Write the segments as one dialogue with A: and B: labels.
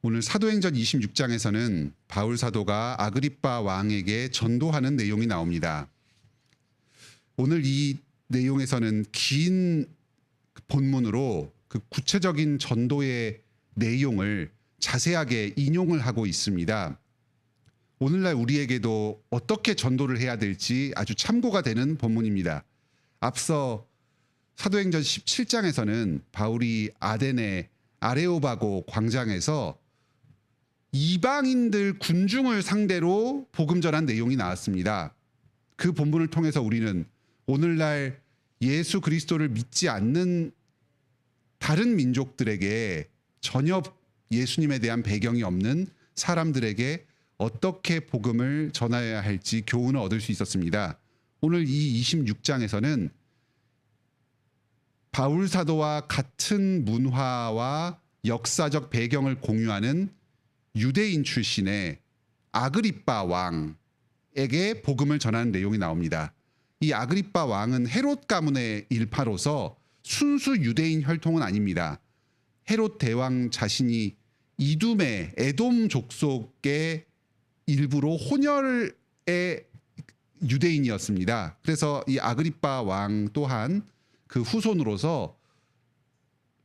A: 오늘 사도행전 26장에서는 바울 사도가 아그리빠 왕에게 전도하는 내용이 나옵니다. 오늘 이 내용에서는 긴 본문으로 그 구체적인 전도의 내용을 자세하게 인용을 하고 있습니다. 오늘날 우리에게도 어떻게 전도를 해야 될지 아주 참고가 되는 본문입니다. 앞서 사도행전 17장에서는 바울이 아덴의 아레오바고 광장에서 이방인들 군중을 상대로 복음 전한 내용이 나왔습니다. 그 본문을 통해서 우리는 오늘날 예수 그리스도를 믿지 않는 다른 민족들에게 전혀 예수님에 대한 배경이 없는 사람들에게 어떻게 복음을 전하여야 할지 교훈을 얻을 수 있었습니다. 오늘 이 26장에서는 바울 사도와 같은 문화와 역사적 배경을 공유하는 유대인 출신의 아그리빠 왕에게 복음을 전하는 내용이 나옵니다. 이 아그리빠 왕은 헤롯 가문의 일파로서 순수 유대인 혈통은 아닙니다. 헤롯 대왕 자신이 이둠의 에돔 족속의 일부로 혼혈의 유대인이었습니다. 그래서 이 아그리빠 왕 또한 그 후손으로서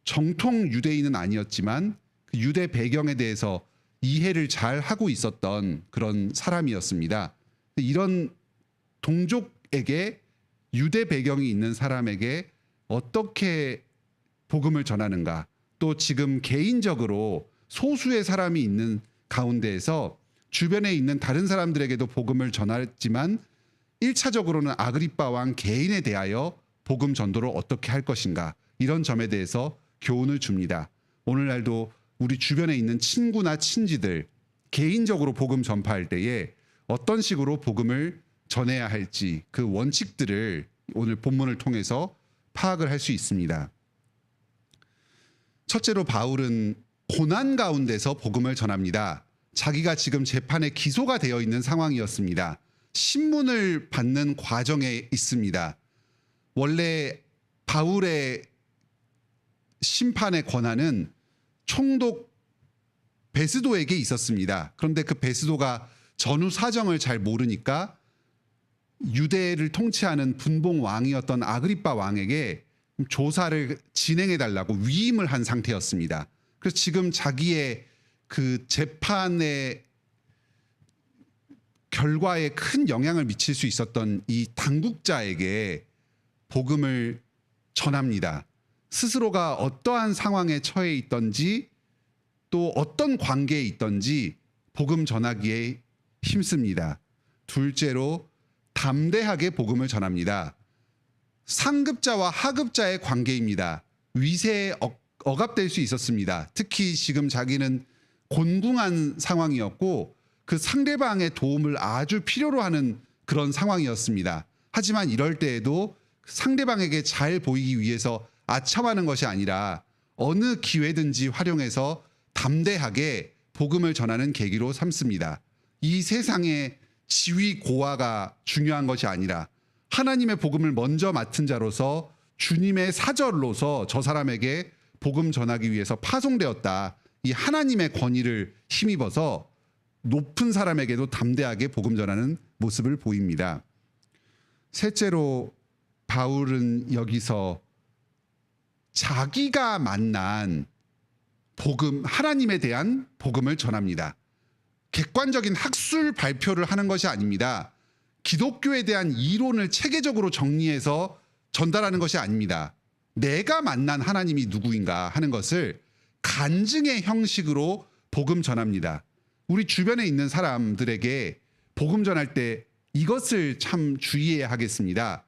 A: 정통 유대인은 아니었지만 그 유대 배경에 대해서 이해를 잘 하고 있었던 그런 사람이었습니다. 이런 동족에게 유대 배경이 있는 사람에게 어떻게 복음을 전하는가, 또 지금 개인적으로 소수의 사람이 있는 가운데에서 주변에 있는 다른 사람들에게도 복음을 전했지만 1차적으로는 아그리빠 왕 개인에 대하여 복음 전도를 어떻게 할 것인가, 이런 점에 대해서 교훈을 줍니다. 오늘날도 우리 주변에 있는 친구나 친지들 개인적으로 복음 전파할 때에 어떤 식으로 복음을 전해야 할지 그 원칙들을 오늘 본문을 통해서 파악을 할 수 있습니다. 첫째로 바울은 고난 가운데서 복음을 전합니다. 자기가 지금 재판에 기소가 되어 있는 상황이었습니다. 신문을 받는 과정에 있습니다. 원래 바울의 심판의 권한은 총독 베스도에게 있었습니다. 그런데 그 베스도가 전후 사정을 잘 모르니까 유대를 통치하는 분봉 왕이었던 아그리빠 왕에게 조사를 진행해 달라고 위임을 한 상태였습니다. 그래서 지금 자기의 그 재판의 결과에 큰 영향을 미칠 수 있었던 이 당국자에게 복음을 전합니다. 스스로가 어떠한 상황에 처해 있던지 또 어떤 관계에 있던지 복음 전하기에 힘씁니다. 둘째로 담대하게 복음을 전합니다. 상급자와 하급자의 관계입니다. 위세에 억압될 수 있었습니다. 특히 지금 자기는 곤궁한 상황이었고 그 상대방의 도움을 아주 필요로 하는 그런 상황이었습니다. 하지만 이럴 때에도 상대방에게 잘 보이기 위해서 아첨하는 것이 아니라 어느 기회든지 활용해서 담대하게 복음을 전하는 계기로 삼습니다. 이 세상의 지위 고하가 중요한 것이 아니라 하나님의 복음을 먼저 맡은 자로서 주님의 사절로서 저 사람에게 복음 전하기 위해서 파송되었다. 이 하나님의 권위를 힘입어서 높은 사람에게도 담대하게 복음 전하는 모습을 보입니다. 셋째로 바울은 여기서 자기가 만난 복음, 하나님에 대한 복음을 전합니다. 객관적인 학술 발표를 하는 것이 아닙니다. 기독교에 대한 이론을 체계적으로 정리해서 전달하는 것이 아닙니다. 내가 만난 하나님이 누구인가 하는 것을 간증의 형식으로 복음 전합니다. 우리 주변에 있는 사람들에게 복음 전할 때 이것을 참 주의해야 하겠습니다.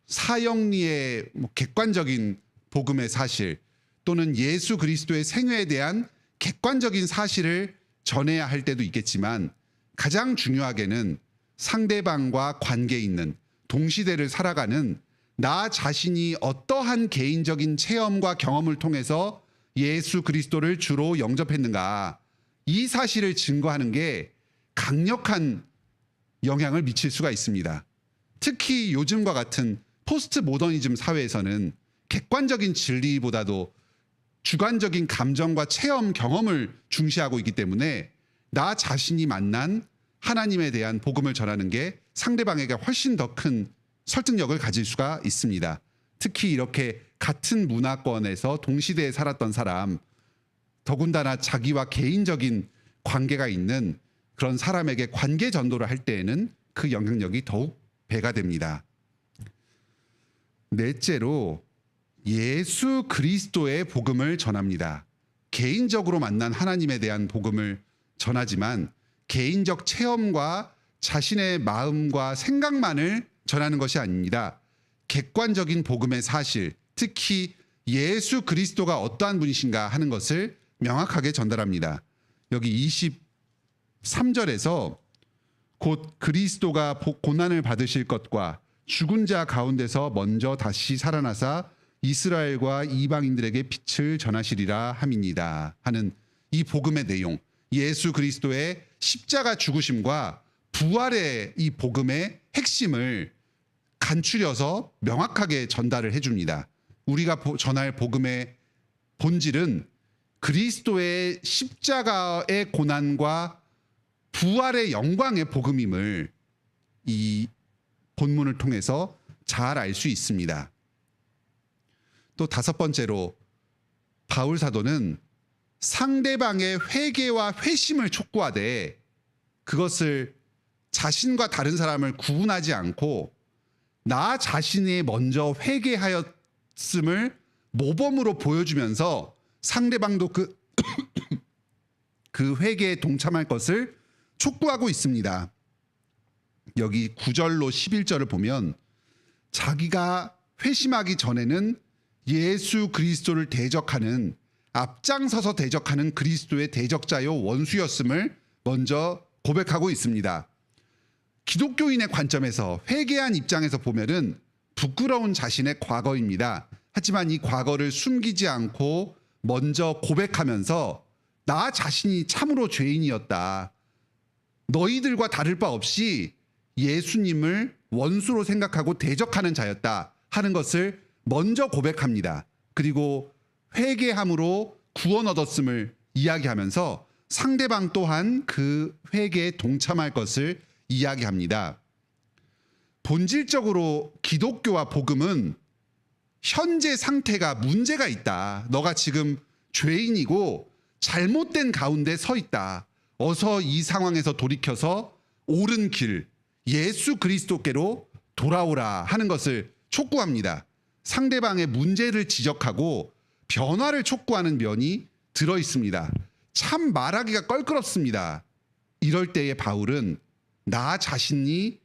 A: 사형리의 객관적인 복음의 사실 또는 예수 그리스도의 생애에 대한 객관적인 사실을 전해야 할 때도 있겠지만 가장 중요하게는 상대방과 관계 있는 동시대를 살아가는 나 자신이 어떠한 개인적인 체험과 경험을 통해서 예수 그리스도를 주로 영접했는가, 이 사실을 증거하는 게 강력한 영향을 미칠 수가 있습니다. 특히 요즘과 같은 포스트 모더니즘 사회에서는 객관적인 진리보다도 주관적인 감정과 체험 경험을 중시하고 있기 때문에 나 자신이 만난 하나님에 대한 복음을 전하는 게 상대방에게 훨씬 더 큰 설득력을 가질 수가 있습니다. 특히 이렇게 같은 문화권에서 동시대에 살았던 사람, 더군다나 자기와 개인적인 관계가 있는 그런 사람에게 관계 전도를 할 때에는 그 영향력이 더욱 배가 됩니다. 넷째로 예수 그리스도의 복음을 전합니다. 개인적으로 만난 하나님에 대한 복음을 전하지만 개인적 체험과 자신의 마음과 생각만을 전하는 것이 아닙니다. 객관적인 복음의 사실, 특히 예수 그리스도가 어떠한 분이신가 하는 것을 명확하게 전달합니다. 여기 23절에서 곧 그리스도가 고난을 받으실 것과 죽은 자 가운데서 먼저 다시 살아나사 이스라엘과 이방인들에게 빛을 전하시리라 함이니이다 하는 이 복음의 내용, 예수 그리스도의 십자가 죽으심과 부활의 이 복음의 핵심을 간추려서 명확하게 전달을 해줍니다. 우리가 전할 복음의 본질은 그리스도의 십자가의 고난과 부활의 영광의 복음임을 이 본문을 통해서 잘 알 수 있습니다. 또 다섯 번째로 바울 사도는 상대방의 회개와 회심을 촉구하되 그것을 자신과 다른 사람을 구분하지 않고 나 자신이 먼저 회개하였음을 모범으로 보여주면서 상대방도 그 회개에 동참할 것을 촉구하고 있습니다. 여기 9절로 11절을 보면 자기가 회심하기 전에는 예수 그리스도를 대적하는, 앞장서서 대적하는 그리스도의 대적자요 원수였음을 먼저 고백하고 있습니다. 기독교인의 관점에서, 회개한 입장에서 보면은 부끄러운 자신의 과거입니다. 하지만 이 과거를 숨기지 않고 먼저 고백하면서 나 자신이 참으로 죄인이었다, 너희들과 다를 바 없이 예수님을 원수로 생각하고 대적하는 자였다 하는 것을 먼저 고백합니다. 그리고 회개함으로 구원 얻었음을 이야기하면서 상대방 또한 그 회개에 동참할 것을 이야기합니다. 본질적으로 기독교와 복음은 현재 상태가 문제가 있다, 너가 지금 죄인이고 잘못된 가운데 서 있다, 어서 이 상황에서 돌이켜서 옳은 길, 예수 그리스도께로 돌아오라 하는 것을 촉구합니다. 상대방의 문제를 지적하고 변화를 촉구하는 면이 들어 있습니다. 참 말하기가 껄끄럽습니다. 이럴 때에 바울은 나 자신이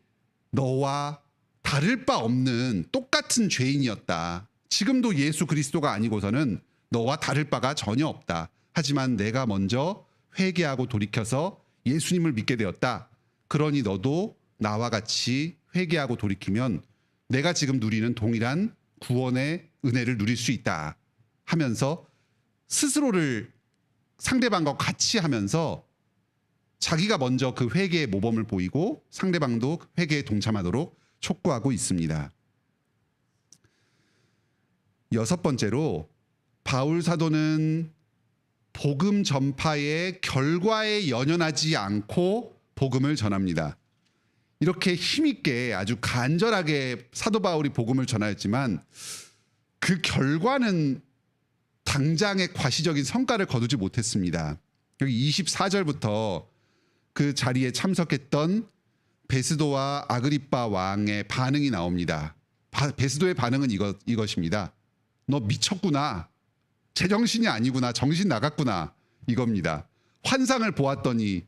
A: 너와 다를 바 없는 똑같은 죄인이었다, 지금도 예수 그리스도가 아니고서는 너와 다를 바가 전혀 없다, 하지만 내가 먼저 회개하고 돌이켜서 예수님을 믿게 되었다, 그러니 너도 나와 같이 회개하고 돌이키면 내가 지금 누리는 동일한 구원의 은혜를 누릴 수 있다 하면서 스스로를 상대방과 같이 하면서 자기가 먼저 그 회개의 모범을 보이고 상대방도 회개에 동참하도록 촉구하고 있습니다. 여섯 번째로 바울 사도는 복음 전파의 결과에 연연하지 않고 복음을 전합니다. 이렇게 힘있게 아주 간절하게 사도 바울이 복음을 전하였지만 그 결과는 당장의 과시적인 성과를 거두지 못했습니다. 여기 24절부터 그 자리에 참석했던 베스도와 아그리빠 왕의 반응이 나옵니다. 베스도의 반응은 이것입니다. 너 미쳤구나, 제정신이 아니구나, 정신 나갔구나, 이겁니다. 환상을 보았다니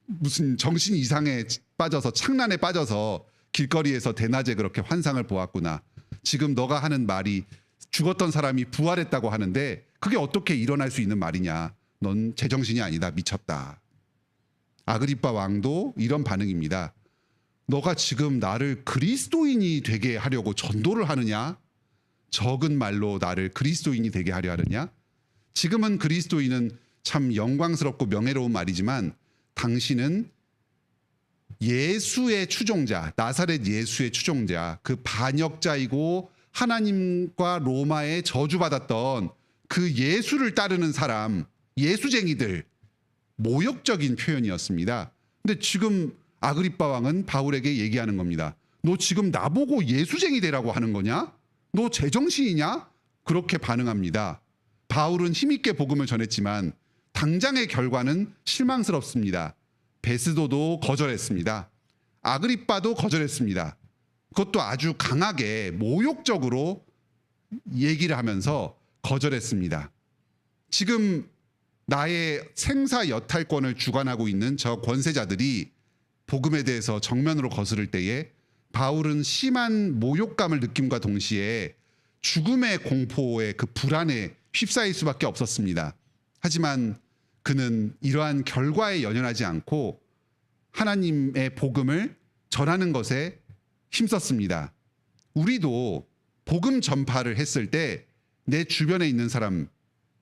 A: 무슨 정신 이상에 빠져서, 창란에 빠져서 길거리에서 대낮에 그렇게 환상을 보았구나. 지금 너가 하는 말이 죽었던 사람이 부활했다고 하는데 그게 어떻게 일어날 수 있는 말이냐, 넌 제정신이 아니다, 미쳤다. 아그리빠 왕도 이런 반응입니다. 너가 지금 나를 그리스도인이 되게 하려고 전도를 하느냐? 적은 말로 나를 그리스도인이 되게 하려 하느냐? 지금은 그리스도인은 참 영광스럽고 명예로운 말이지만 당신은 예수의 추종자, 나사렛 예수의 추종자, 그 반역자이고 하나님과 로마에 저주받았던 그 예수를 따르는 사람, 예수쟁이들, 모욕적인 표현이었습니다. 근데 지금 아그리빠 왕은 바울에게 얘기하는 겁니다. 너 지금 나보고 예수쟁이 되라고 하는 거냐? 너 제정신이냐? 그렇게 반응합니다. 바울은 힘있게 복음을 전했지만 당장의 결과는 실망스럽습니다. 베스도도 거절했습니다. 아그리빠도 거절했습니다. 그것도 아주 강하게 모욕적으로 얘기를 하면서 거절했습니다. 지금 나의 생사 여탈권을 주관하고 있는 저 권세자들이 복음에 대해서 정면으로 거스를 때에 바울은 심한 모욕감을 느낌과 동시에 죽음의 공포의 그 불안에 휩싸일 수밖에 없었습니다. 하지만 그는 이러한 결과에 연연하지 않고 하나님의 복음을 전하는 것에 힘썼습니다. 우리도 복음 전파를 했을 때 내 주변에 있는 사람,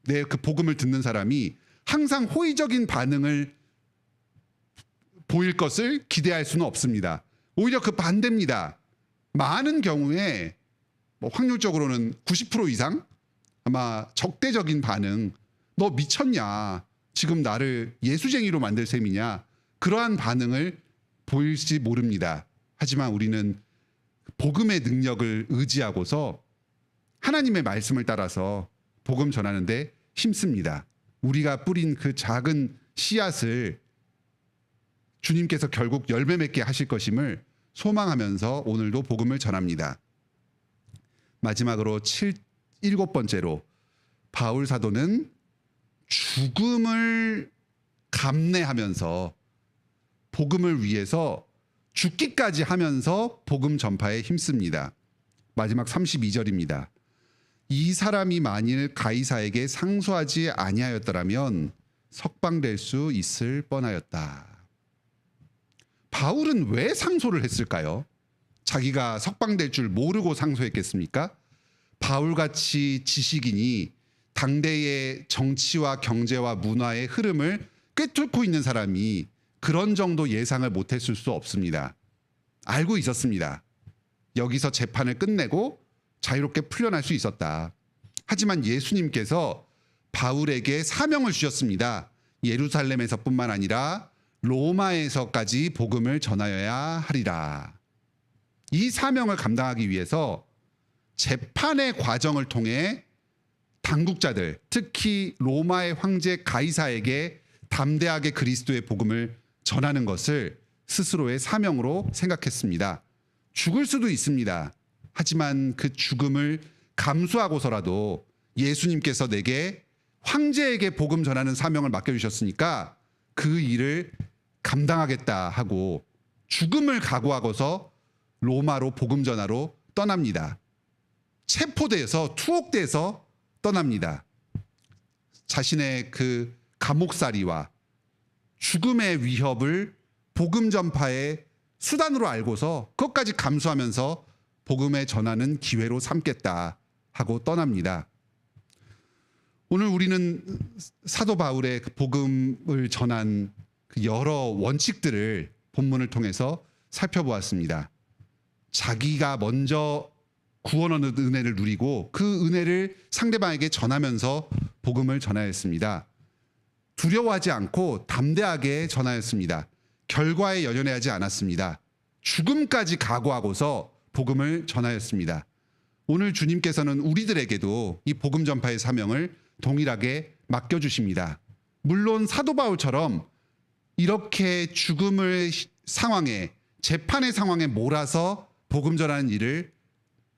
A: 내 그 복음을 듣는 사람이 항상 호의적인 반응을 보일 것을 기대할 수는 없습니다. 오히려 그 반대입니다. 많은 경우에 확률적으로는 90% 이상 아마 적대적인 반응, 너 미쳤냐? 지금 나를 예수쟁이로 만들 셈이냐? 그러한 반응을 보일지 모릅니다. 하지만 우리는 복음의 능력을 의지하고서 하나님의 말씀을 따라서 복음 전하는데 힘씁니다. 우리가 뿌린 그 작은 씨앗을 주님께서 결국 열매 맺게 하실 것임을 소망하면서 오늘도 복음을 전합니다. 마지막으로 7번째로 바울 사도는 죽음을 감내하면서 복음을 위해서 죽기까지 하면서 복음 전파에 힘씁니다. 마지막 32절입니다. 이 사람이 만일 가이사에게 상소하지 아니하였더라면 석방될 수 있을 뻔하였다. 바울은 왜 상소를 했을까요? 자기가 석방될 줄 모르고 상소했겠습니까? 바울같이 지식인이 당대의 정치와 경제와 문화의 흐름을 꿰뚫고 있는 사람이 그런 정도 예상을 못했을 수 없습니다. 알고 있었습니다. 여기서 재판을 끝내고 자유롭게 풀려날 수 있었다. 하지만 예수님께서 바울에게 사명을 주셨습니다. 예루살렘에서뿐만 아니라 로마에서까지 복음을 전하여야 하리라. 이 사명을 감당하기 위해서 재판의 과정을 통해 당국자들, 특히 로마의 황제 가이사에게 담대하게 그리스도의 복음을 전하는 것을 스스로의 사명으로 생각했습니다. 죽을 수도 있습니다. 하지만 그 죽음을 감수하고서라도 예수님께서 내게 황제에게 복음 전하는 사명을 맡겨주셨으니까 그 일을 감당하겠다 하고 죽음을 각오하고서 로마로 복음 전하러 떠납니다. 체포돼서 투옥돼서 떠납니다. 자신의 그 감옥살이와 죽음의 위협을 복음 전파의 수단으로 알고서 그것까지 감수하면서 복음에 전하는 기회로 삼겠다 하고 떠납니다. 오늘 우리는 사도 바울의 그 복음을 전한 그 여러 원칙들을 본문을 통해서 살펴보았습니다. 자기가 먼저 구원 얻는 은혜를 누리고 그 은혜를 상대방에게 전하면서 복음을 전하였습니다. 두려워하지 않고 담대하게 전하였습니다. 결과에 연연하지 않았습니다. 죽음까지 각오하고서 복음을 전하였습니다. 오늘 주님께서는 우리들에게도 이 복음 전파의 사명을 동일하게 맡겨주십니다. 물론 사도 바울처럼 이렇게 죽음의 상황에, 재판의 상황에 몰아서 복음 전하는 일을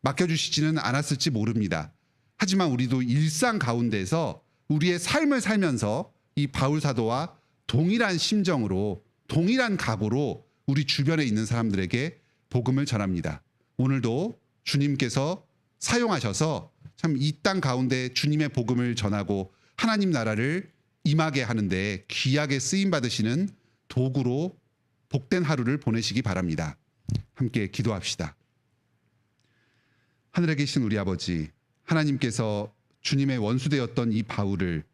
A: 맡겨주시지는 않았을지 모릅니다. 하지만 우리도 일상 가운데서 우리의 삶을 살면서 이 바울 사도와 동일한 심정으로, 동일한 각오로 우리 주변에 있는 사람들에게 복음을 전합니다. 오늘도 주님께서 사용하셔서 참 이 땅 가운데 주님의 복음을 전하고 하나님 나라를 임하게 하는데 귀하게 쓰임 받으시는 도구로 복된 하루를 보내시기 바랍니다. 함께 기도합시다. 하늘에 계신 우리 아버지, 하나님께서 주님의 원수되었던 이 바울을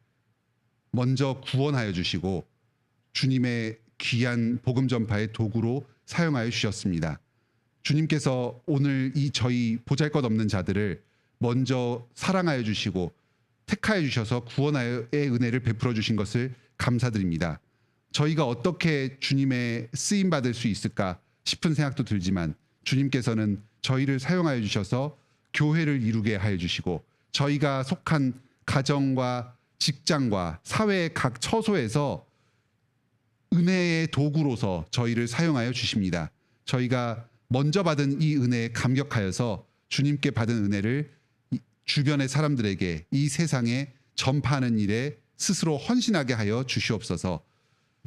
A: 먼저 구원하여 주시고 주님의 귀한 복음 전파의 도구로 사용하여 주셨습니다. 주님께서 오늘 이 저희 보잘것없는 자들을 먼저 사랑하여 주시고 택하여 주셔서 구원의 은혜를 베풀어 주신 것을 감사드립니다. 저희가 어떻게 주님의 쓰임 받을 수 있을까 싶은 생각도 들지만 주님께서는 저희를 사용하여 주셔서 교회를 이루게 하여 주시고 저희가 속한 가정과 직장과 사회의 각 처소에서 은혜의 도구로서 저희를 사용하여 주십니다. 저희가 먼저 받은 이 은혜에 감격하여서 주님께 받은 은혜를 주변의 사람들에게 이 세상에 전파하는 일에 스스로 헌신하게 하여 주시옵소서.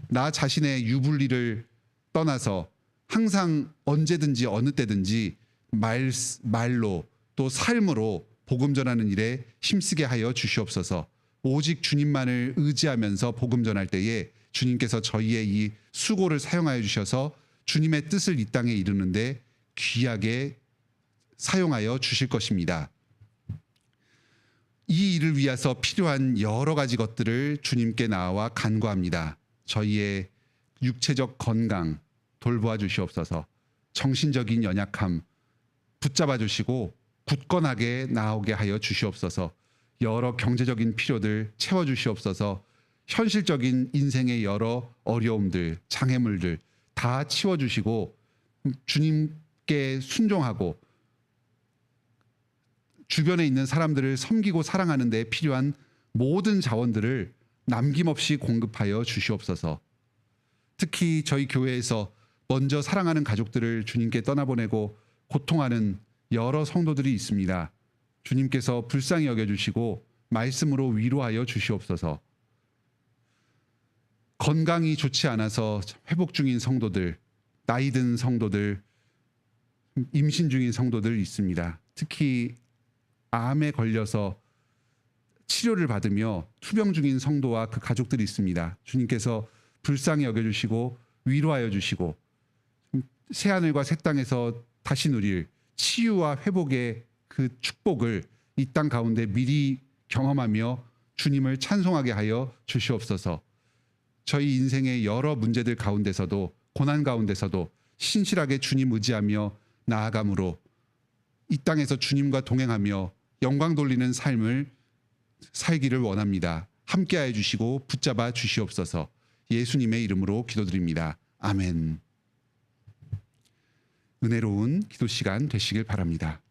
A: 나 자신의 유불리를 떠나서 항상 언제든지 어느 때든지 말로 또 삶으로 복음 전하는 일에 힘쓰게 하여 주시옵소서. 오직 주님만을 의지하면서 복음 전할 때에 주님께서 저희의 이 수고를 사용하여 주셔서 주님의 뜻을 이 땅에 이루는데 귀하게 사용하여 주실 것입니다. 이 일을 위해서 필요한 여러 가지 것들을 주님께 나와 간구합니다. 저희의 육체적 건강 돌보아 주시옵소서. 정신적인 연약함 붙잡아 주시고 굳건하게 나오게 하여 주시옵소서. 여러 경제적인 필요들 채워 주시옵소서. 현실적인 인생의 여러 어려움들, 장애물들 다 치워 주시고 주님께 순종하고 주변에 있는 사람들을 섬기고 사랑하는 데 필요한 모든 자원들을 남김없이 공급하여 주시옵소서. 특히 저희 교회에서 먼저 사랑하는 가족들을 주님께 떠나보내고 고통하는 여러 성도들이 있습니다. 주님께서 불쌍히 여겨주시고 말씀으로 위로하여 주시옵소서. 건강이 좋지 않아서 회복 중인 성도들, 나이 든 성도들, 임신 중인 성도들 있습니다. 특히 암에 걸려서 치료를 받으며 투병 중인 성도와 그 가족들이 있습니다. 주님께서 불쌍히 여겨주시고 위로하여 주시고 새하늘과 새 땅에서 다시 누릴 치유와 회복의 그 축복을 이 땅 가운데 미리 경험하며 주님을 찬송하게 하여 주시옵소서. 저희 인생의 여러 문제들 가운데서도 고난 가운데서도 신실하게 주님 의지하며 나아감으로 이 땅에서 주님과 동행하며 영광 돌리는 삶을 살기를 원합니다. 함께하여 주시고 붙잡아 주시옵소서. 예수님의 이름으로 기도드립니다. 아멘. 은혜로운 기도 시간 되시길 바랍니다.